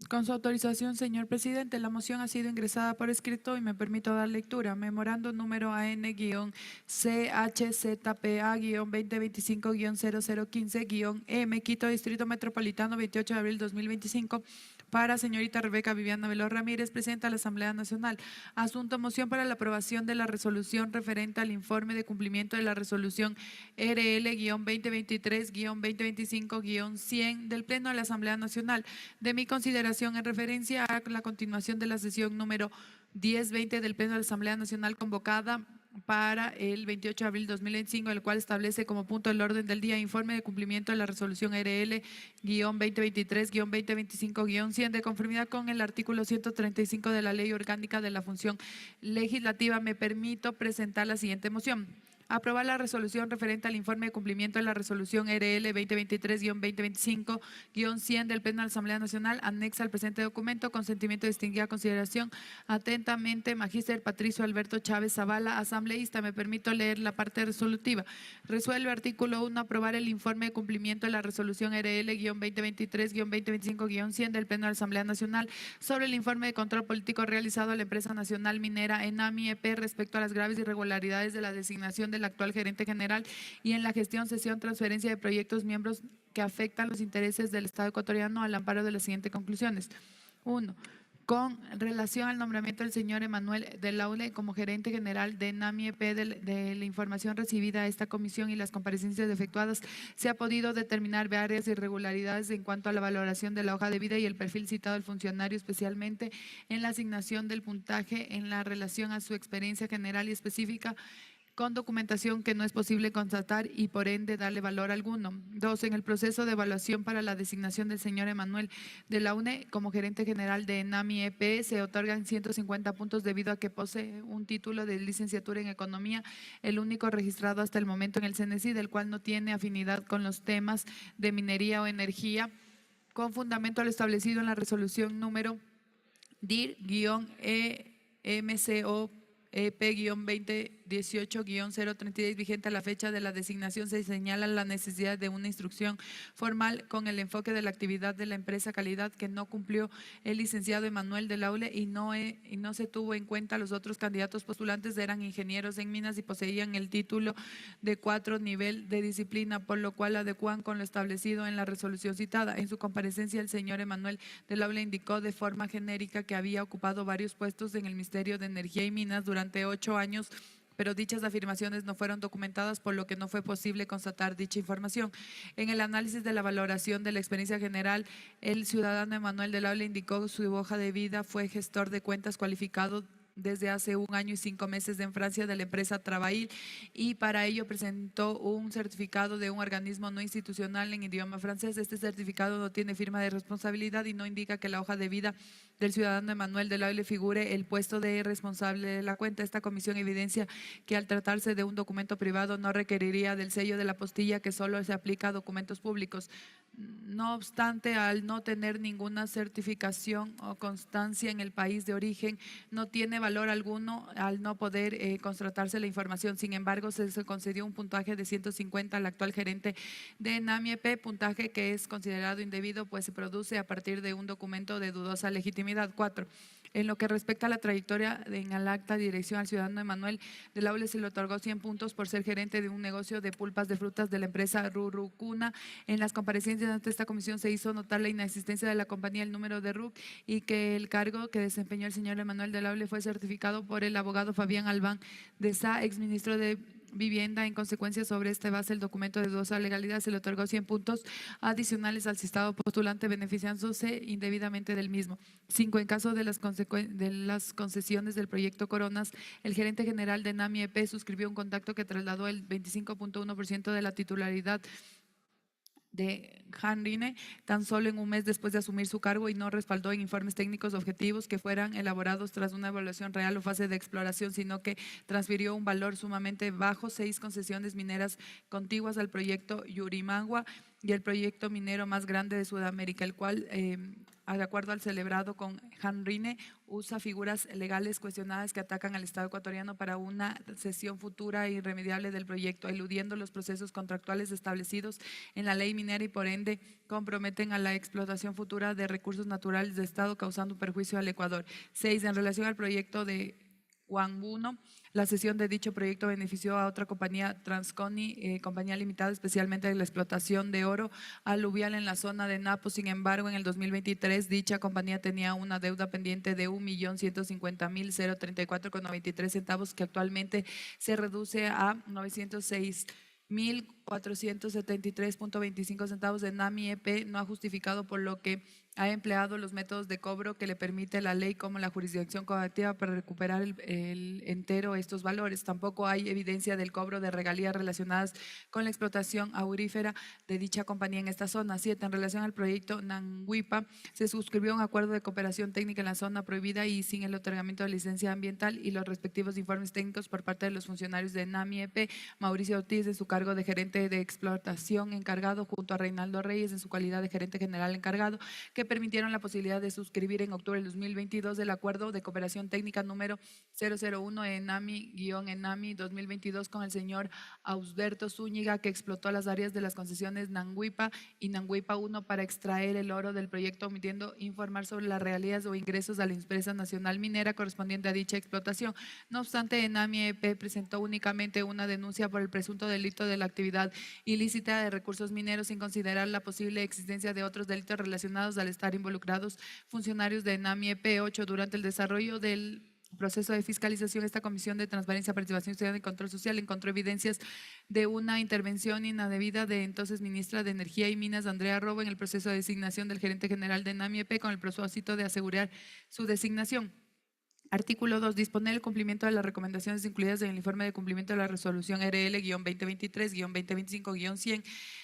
Con su autorización, señor presidente, la moción ha sido ingresada por escrito y me permito dar lectura. Memorando número AN-CHZPA-2025-0015-M, Quito, Distrito Metropolitano, 28 de abril 2025. Para señorita Rebeca Viviana Veloz Ramírez, presidenta de la Asamblea Nacional. Asunto: moción para la aprobación de la resolución referente al informe de cumplimiento de la resolución RL-2023-2025-100 del Pleno de la Asamblea Nacional. De mi consideración en referencia a la continuación de la sesión número 10-20 del Pleno de la Asamblea Nacional convocada para el 28 de abril de 2025, el cual establece como punto del orden del día informe de cumplimiento de la resolución RL-2023-2025-100 de conformidad con el artículo 135 de la Ley Orgánica de la Función Legislativa. Me permito presentar la siguiente moción. Aprobar la resolución referente al informe de cumplimiento de la resolución RL 2023-2025-100 del Pleno de la Asamblea Nacional, anexa al presente documento, con sentimiento de distinguida consideración. Atentamente, Magíster Patricio Alberto Chávez Zavala, asambleísta. Me permito leer la parte resolutiva. Resuelve, artículo 1, aprobar el informe de cumplimiento de la resolución RL-2023-2025-100 del Pleno de la Asamblea Nacional sobre el informe de control político realizado a la empresa nacional minera ENAMI EP respecto a las graves irregularidades de la designación del actual gerente general y en la gestión, cesión, transferencia de proyectos miembros que afectan los intereses del Estado ecuatoriano, al amparo de las siguientes conclusiones. 1. Con relación al nombramiento del señor Emanuel Delaune como gerente general de ENAMI EP, de la información recibida a esta comisión y las comparecencias efectuadas, se ha podido determinar varias irregularidades en cuanto a la valoración de la hoja de vida y el perfil citado del funcionario, especialmente en la asignación del puntaje en la relación a su experiencia general y específica, con documentación que no es posible constatar y por ende darle valor alguno. 2. En el proceso de evaluación para la designación del señor Emanuel Delaune como gerente general de ENAMI EP se otorgan 150 puntos debido a que posee un título de licenciatura en Economía, el único registrado hasta el momento en el CNESID, del cual no tiene afinidad con los temas de minería o energía, con fundamento a lo establecido en la resolución número DIR-EMCO EP-2018-036, vigente a la fecha de la designación. Se señala la necesidad de una instrucción formal con el enfoque de la actividad de la empresa calidad que no cumplió el licenciado Emanuel Delaune y no se tuvo en cuenta. Los otros candidatos postulantes eran ingenieros en minas y poseían el título de 4 nivel de disciplina, por lo cual adecuan con lo establecido en la resolución citada. En su comparecencia, el señor Emanuel Delaune indicó de forma genérica que había ocupado varios puestos en el Ministerio de Energía y Minas durante 8 años, pero dichas afirmaciones no fueron documentadas, por lo que no fue posible constatar dicha información. En el análisis de la valoración de la experiencia general, el ciudadano Emanuel Delaune indicó que su hoja de vida fue gestor de cuentas cualificado desde hace 1 año y 5 meses en Francia de la empresa Travail, y para ello presentó un certificado de un organismo no institucional en idioma francés. Este certificado no tiene firma de responsabilidad y no indica que la hoja de vida del ciudadano Emanuel Delaune figure el puesto de responsable de la cuenta. Esta comisión evidencia que al tratarse de un documento privado no requeriría del sello de la postilla, que solo se aplica a documentos públicos. No obstante, al no tener ninguna certificación o constancia en el país de origen, no tiene valor alguno al no poder constatarse la información. Sin embargo, se concedió un puntaje de 150 al actual gerente de ENAMI EP, puntaje que es considerado indebido, pues se produce a partir de un documento de dudosa legitimidad. 4. En lo que respecta a la trayectoria en el acta de dirección, al ciudadano Emanuel Delaune se le otorgó 100 puntos por ser gerente de un negocio de pulpas de frutas de la empresa Rurucuna. En las comparecencias ante esta comisión se hizo notar la inexistencia de la compañía, el número de RUC, y que el cargo que desempeñó el señor Emanuel Delaune fue certificado por el abogado Fabián Albán de Sá, exministro de Vivienda. En consecuencia, sobre esta base, el documento de dudosa legalidad se le otorgó 100 puntos adicionales al citado postulante, beneficiándose indebidamente del mismo. 5. En caso de las concesiones del proyecto Coronas, el gerente general de ENAMI EP suscribió un contacto que trasladó el 25.1% de la titularidad de Hanrine tan solo en un mes después de asumir su cargo, y no respaldó en informes técnicos objetivos que fueran elaborados tras una evaluación real o fase de exploración, sino que transfirió un valor sumamente bajo, 6 concesiones mineras contiguas al proyecto Yurimangua, y el proyecto minero más grande de Sudamérica, el cual, de acuerdo al celebrado con Hanrine, usa figuras legales cuestionadas que atacan al Estado ecuatoriano para una cesión futura e irremediable del proyecto, eludiendo los procesos contractuales establecidos en la ley minera y por ende comprometen a la explotación futura de recursos naturales del Estado, causando perjuicio al Ecuador. 6. En relación al proyecto de Guambuno, la cesión de dicho proyecto benefició a otra compañía, Transconi, compañía limitada especialmente de la explotación de oro aluvial en la zona de Napo. Sin embargo, en el 2023 dicha compañía tenía una deuda pendiente de 1.150.034,93 centavos, que actualmente se reduce a 906.473.25 centavos de NAMI EP no ha justificado, por lo que ha empleado los métodos de cobro que le permite la ley como la jurisdicción coactiva para recuperar el entero estos valores. Tampoco hay evidencia del cobro de regalías relacionadas con la explotación aurífera de dicha compañía en esta zona. 7. En relación al proyecto Nanguipa, se suscribió un acuerdo de cooperación técnica en la zona prohibida y sin el otorgamiento de licencia ambiental y los respectivos informes técnicos por parte de los funcionarios de NAMI EP, Mauricio Ortiz en su cargo de gerente de explotación encargado, junto a Reinaldo Reyes en su calidad de gerente general encargado, que permitieron la posibilidad de suscribir en octubre del 2022 el acuerdo de cooperación técnica número 001 ENAMI-ENAMI 2022 con el señor Ausberto Zúñiga, que explotó las áreas de las concesiones Nanguipa y Nanguipa 1 para extraer el oro del proyecto, omitiendo informar sobre las regalías o ingresos a la empresa nacional minera correspondiente a dicha explotación. No obstante, ENAMI EP presentó únicamente una denuncia por el presunto delito de la actividad ilícita de recursos mineros, sin considerar la posible existencia de otros delitos relacionados al estar involucrados funcionarios de NAMI EP. 8. Durante el desarrollo del proceso de fiscalización, esta Comisión de Transparencia, Participación Ciudadana y Control Social encontró evidencias de una intervención indebida de entonces ministra de Energía y Minas, Andrea Robo, en el proceso de designación del gerente general de NAMI EP con el propósito de asegurar su designación. Artículo 2. Disponer el cumplimiento de las recomendaciones incluidas en el informe de cumplimiento de la resolución RL-2023-2025-100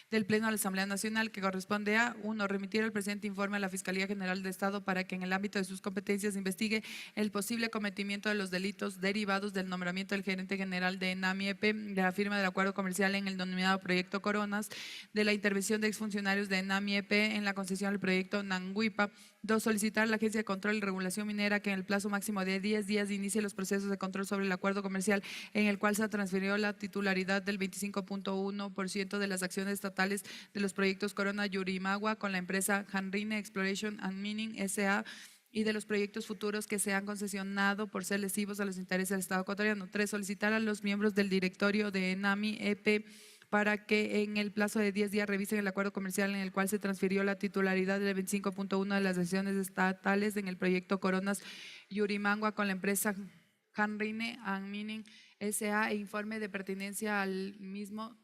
del Pleno de la Asamblea Nacional, que corresponde a 1. Remitir el presente informe a la Fiscalía General de Estado para que en el ámbito de sus competencias investigue el posible cometimiento de los delitos derivados del nombramiento del gerente general de NAMI EP, de la firma del acuerdo comercial en el denominado Proyecto Coronas, de la intervención de exfuncionarios de NAMI EP en la concesión del proyecto Nanguipa. 2. Solicitar a la Agencia de Control y Regulación Minera que en el plazo máximo de 10 días inicie los procesos de control sobre el acuerdo comercial en el cual se transfirió la titularidad del 25.1% de las acciones estatales de los proyectos Corona Yurimagua con la empresa Hanrine Exploration and Mining S.A. y de los proyectos futuros que se han concesionado por ser lesivos a los intereses del Estado ecuatoriano. 3. Solicitar a los miembros del directorio de ENAMI EP para que en el plazo de 10 días revisen el acuerdo comercial en el cual se transfirió la titularidad del 25.1% de las acciones estatales en el proyecto Coronas Yurimangua con la empresa Hanrine and Mining S.A. e informe de pertinencia al mismo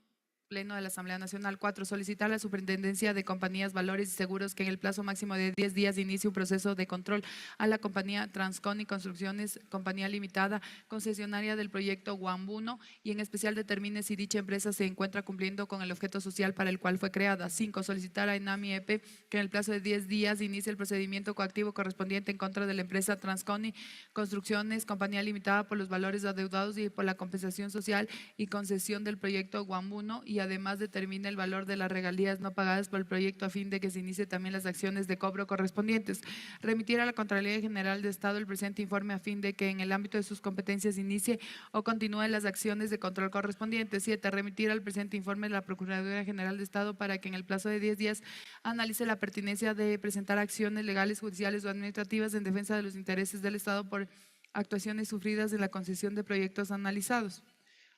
Pleno de la Asamblea Nacional. 4. Solicitar a la Superintendencia de Compañías, Valores y Seguros que en el plazo máximo de 10 días inicie un proceso de control a la compañía Transconi Construcciones, compañía limitada, concesionaria del proyecto Guambuno, y en especial determine si dicha empresa se encuentra cumpliendo con el objeto social para el cual fue creada. 5. Solicitar a ENAMI EP que en el plazo de 10 días inicie el procedimiento coactivo correspondiente en contra de la empresa Transconi Construcciones, compañía limitada, por los valores adeudados y por la compensación social y concesión del proyecto Guambuno, y además determina el valor de las regalías no pagadas por el proyecto a fin de que se inicie también las acciones de cobro correspondientes. Remitir a la Contraloría General de Estado el presente informe a fin de que en el ámbito de sus competencias inicie o continúe las acciones de control correspondientes. 7. Remitir al presente informe a la Procuraduría General de Estado para que en el plazo de 10 días analice la pertinencia de presentar acciones legales, judiciales o administrativas en defensa de los intereses del Estado por actuaciones sufridas en la concesión de proyectos analizados.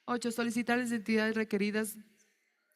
8. Solicitar a las entidades requeridas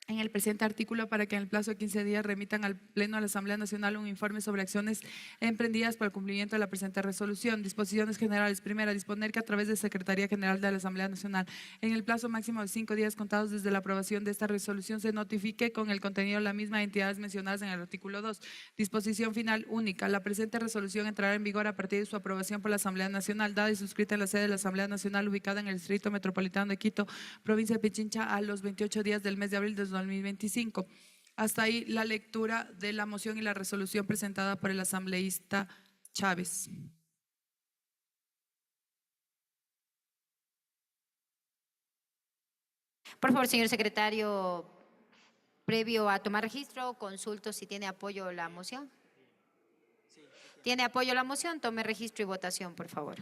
en el presente artículo para que en el plazo de 15 días remitan al Pleno de la Asamblea Nacional un informe sobre acciones emprendidas por el cumplimiento de la presente resolución. Disposiciones generales. Primera, disponer que a través de Secretaría General de la Asamblea Nacional, en el plazo máximo de 5 días contados desde la aprobación de esta resolución, se notifique con el contenido de la misma a entidades mencionadas en el artículo 2. Disposición final única. La presente resolución entrará en vigor a partir de su aprobación por la Asamblea Nacional, dada y suscrita en la sede de la Asamblea Nacional ubicada en el Distrito Metropolitano de Quito, provincia de Pichincha, a los 28 días del mes de abril de 2025. Hasta ahí la lectura de la moción y la resolución presentada por el asambleísta Chávez. Por favor, señor secretario, Previo a tomar registro, consulto si tiene apoyo la moción. ¿Tiene apoyo la moción? Tome registro y votación, por favor.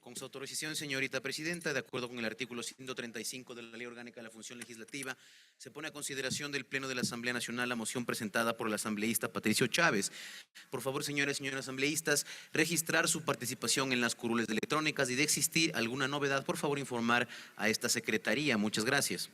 Con su autorización, señorita presidenta, de acuerdo con el artículo 135 de la Ley Orgánica de la Función Legislativa, se pone a consideración del Pleno de la Asamblea Nacional la moción presentada por el asambleísta Patricio Chávez. Por favor, señores y señores asambleístas, registrar su participación en las curules electrónicas y de existir alguna novedad, por favor, informar a esta secretaría. Muchas gracias.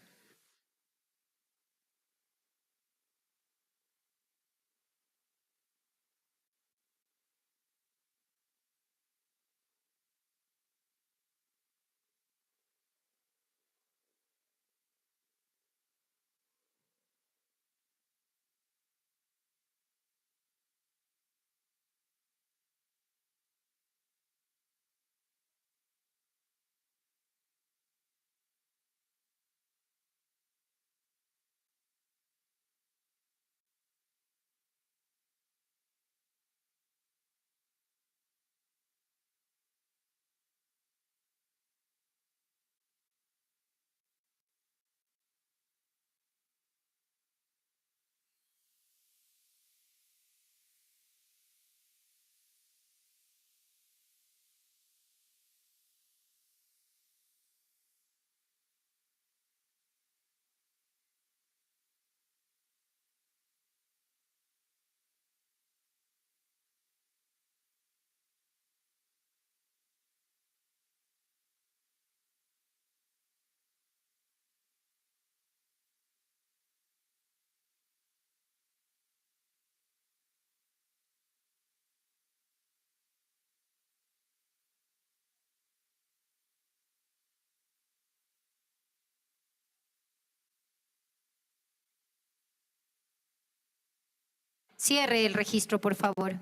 Cierre el registro, por favor.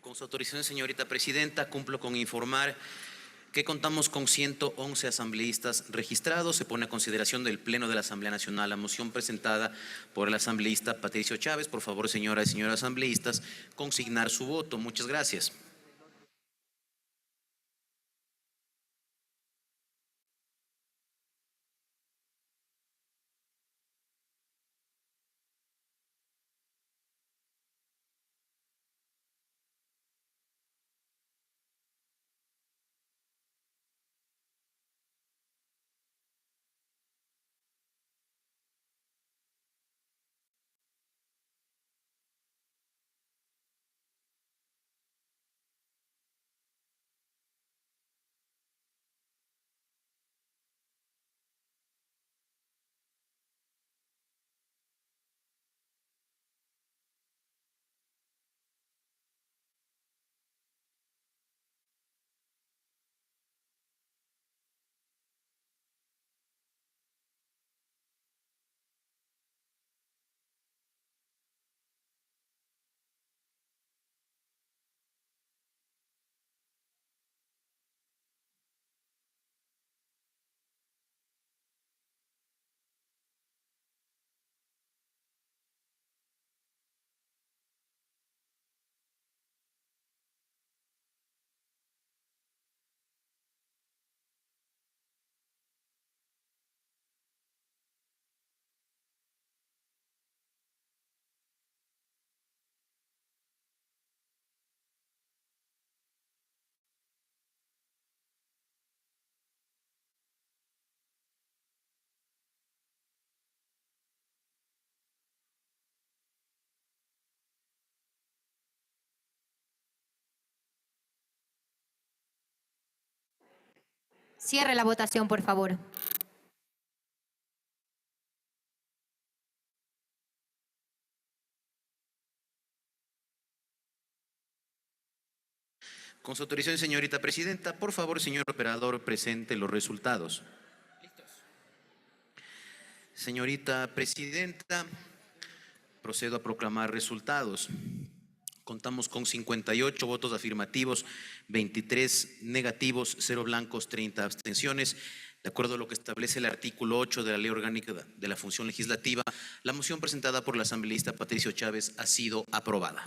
Con su autorización, señorita presidenta, cumplo con informar que contamos con 111 asambleístas registrados. Se pone a consideración del Pleno de la Asamblea Nacional la moción presentada por el asambleísta Patricio Chávez. Por favor, señoras y señores asambleístas, consignar su voto. Muchas gracias. Cierre la votación, por favor. Con su autorización, señorita presidenta, por favor, señor operador, presente los resultados. Señorita presidenta, procedo a proclamar resultados. Contamos con 58 votos afirmativos, 23 negativos, 0 blancos, 30 abstenciones. De acuerdo a lo que establece el artículo 8 de la Ley Orgánica de la Función Legislativa, la moción presentada por el asambleísta Patricio Chávez ha sido aprobada.